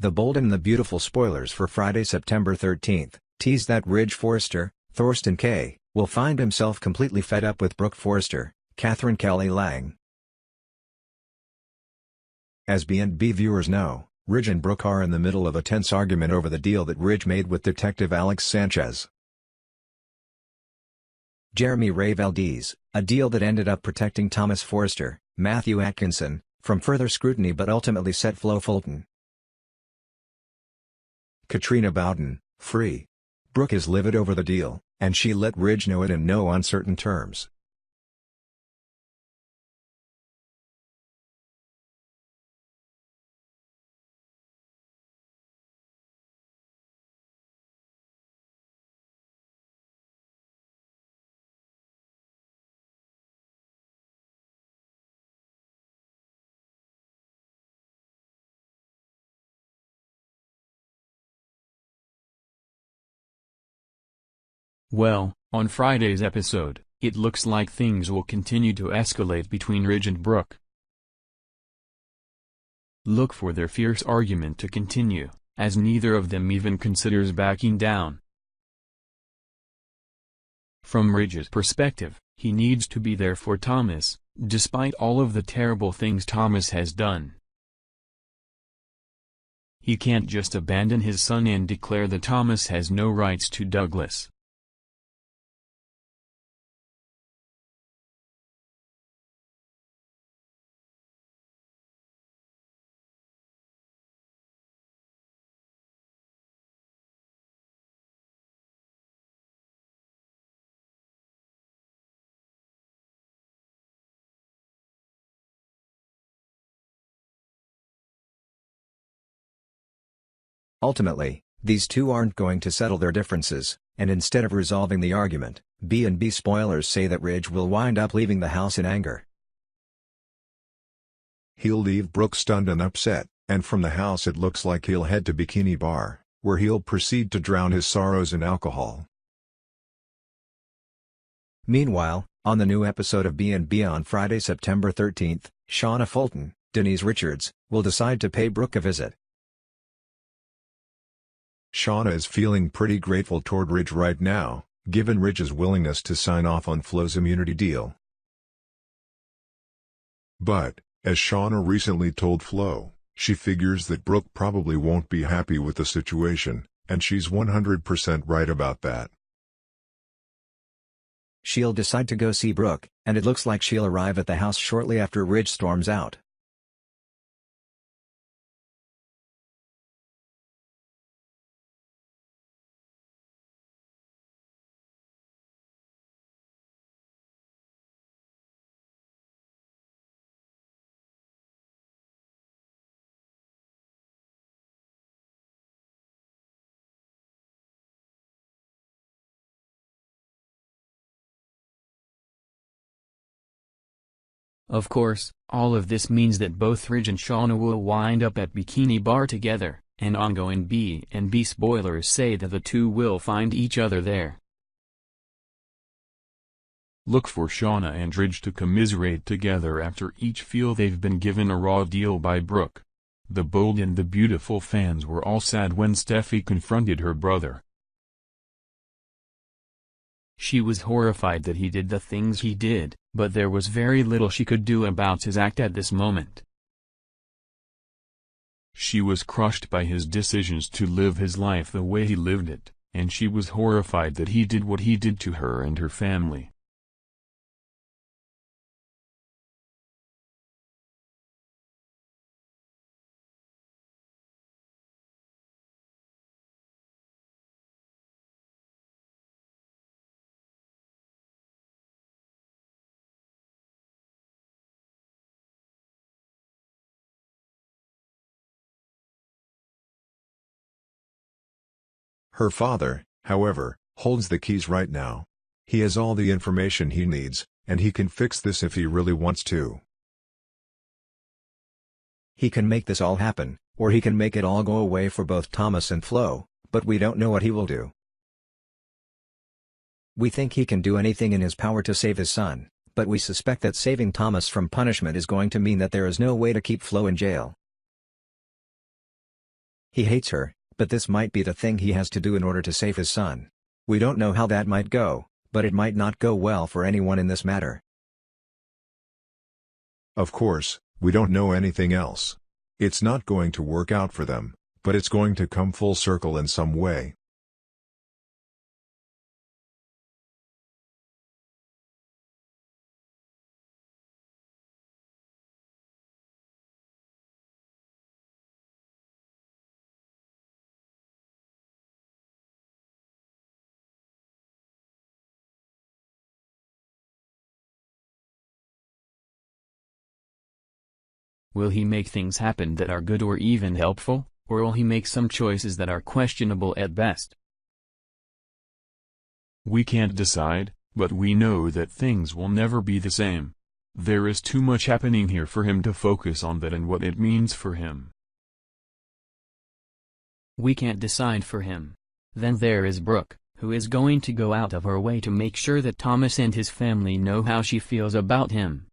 The Bold and the Beautiful spoilers for Friday, September 13th, tease that Ridge Forrester, Thorsten Kaye, will find himself completely fed up with Brooke Forrester, Catherine Kelly Lang. As B&B viewers know, Ridge and Brooke are in the middle of a tense argument over the deal that Ridge made with Detective Alex Sanchez. Jeremy Ray Valdez, a deal that ended up protecting Thomas Forrester, Matthew Atkinson, from further scrutiny but ultimately set Flo Fulton. Katrina Bowden, free. Brooke is livid over the deal, and she let Ridge know it in no uncertain terms. Well, on Friday's episode, it looks like things will continue to escalate between Ridge and Brooke. Look for their fierce argument to continue, as neither of them even considers backing down. From Ridge's perspective, he needs to be there for Thomas, despite all of the terrible things Thomas has done. He can't just abandon his son and declare that Thomas has no rights to Douglas. Ultimately, these two aren't going to settle their differences, and instead of resolving the argument, B&B spoilers say that Ridge will wind up leaving the house in anger. He'll leave Brooke stunned and upset, and from the house it looks like he'll head to Bikini Bar, where he'll proceed to drown his sorrows in alcohol. Meanwhile, on the new episode of B&B on Friday, September 13th, Shauna Fulton, Denise Richards, will decide to pay Brooke a visit. Shauna is feeling pretty grateful toward Ridge right now, given Ridge's willingness to sign off on Flo's immunity deal. But, as Shauna recently told Flo, she figures that Brooke probably won't be happy with the situation, and she's 100% right about that. She'll decide to go see Brooke, and it looks like she'll arrive at the house shortly after Ridge storms out. Of course, all of this means that both Ridge and Shauna will wind up at Bikini Bar together, and ongoing B&B spoilers say that the two will find each other there. Look for Shauna and Ridge to commiserate together after each feel they've been given a raw deal by Brooke. The Bold and the Beautiful fans were all sad when Steffy confronted her brother. She was horrified that he did the things he did, but there was very little she could do about his act at this moment. She was crushed by his decisions to live his life the way he lived it, and she was horrified that he did what he did to her and her family. Her father, however, holds the keys right now. He has all the information he needs, and he can fix this if he really wants to. He can make this all happen, or he can make it all go away for both Thomas and Flo, but we don't know what he will do. We think he can do anything in his power to save his son, but we suspect that saving Thomas from punishment is going to mean that there is no way to keep Flo in jail. He hates her, but this might be the thing he has to do in order to save his son. We don't know how that might go, but it might not go well for anyone in this matter. Of course, we don't know anything else. It's not going to work out for them, but it's going to come full circle in some way. Will he make things happen that are good or even helpful, or will he make some choices that are questionable at best? We can't decide, but we know that things will never be the same. There is too much happening here for him to focus on that and what it means for him. We can't decide for him. Then there is Brooke, who is going to go out of her way to make sure that Thomas and his family know how she feels about him.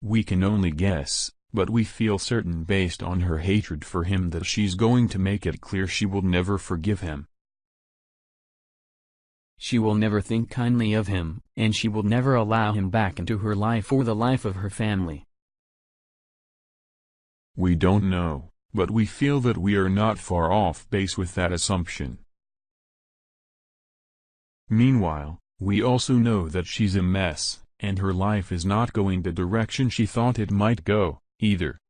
We can only guess, but we feel certain based on her hatred for him that she's going to make it clear she will never forgive him. She will never think kindly of him, and she will never allow him back into her life or the life of her family. We don't know, but we feel that we are not far off base with that assumption. Meanwhile, we also know that she's a mess, and her life is not going the direction she thought it might go, either.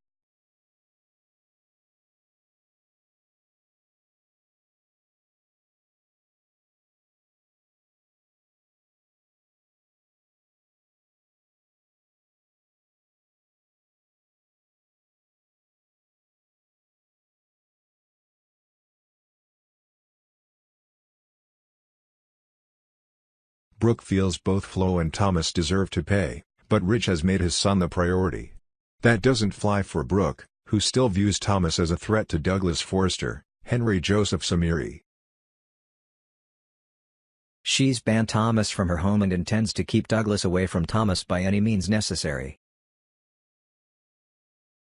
Brooke feels both Flo and Thomas deserve to pay, but Ridge has made his son the priority. That doesn't fly for Brooke, who still views Thomas as a threat to Douglas Forrester, Henry Joseph Samiri. She's banned Thomas from her home and intends to keep Douglas away from Thomas by any means necessary.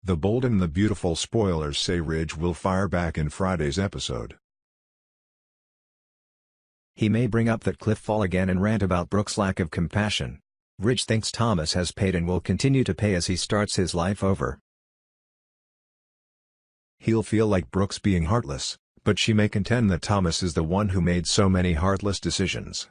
The Bold and the Beautiful spoilers say Ridge will fire back in Friday's episode. He may bring up that cliff fall again and rant about Brooke's lack of compassion. Ridge thinks Thomas has paid and will continue to pay as he starts his life over. He'll feel like Brooke's being heartless, but she may contend that Thomas is the one who made so many heartless decisions.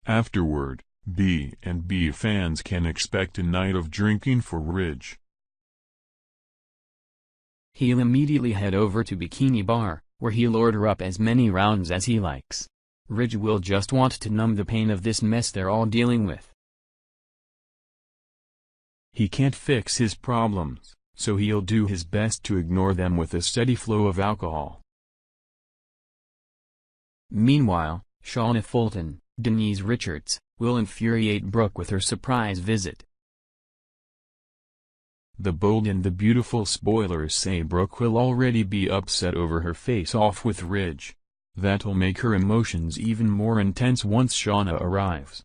Afterward, B&B fans can expect a night of drinking for Ridge. He'll immediately head over to Bikini Bar, where he'll order up as many rounds as he likes. Ridge will just want to numb the pain of this mess they're all dealing with. He can't fix his problems, so he'll do his best to ignore them with a steady flow of alcohol. Meanwhile, Shauna Fulton, Denise Richards, will infuriate Brooke with her surprise visit. The Bold and the Beautiful spoilers say Brooke will already be upset over her face-off with Ridge. That'll make her emotions even more intense once Shauna arrives.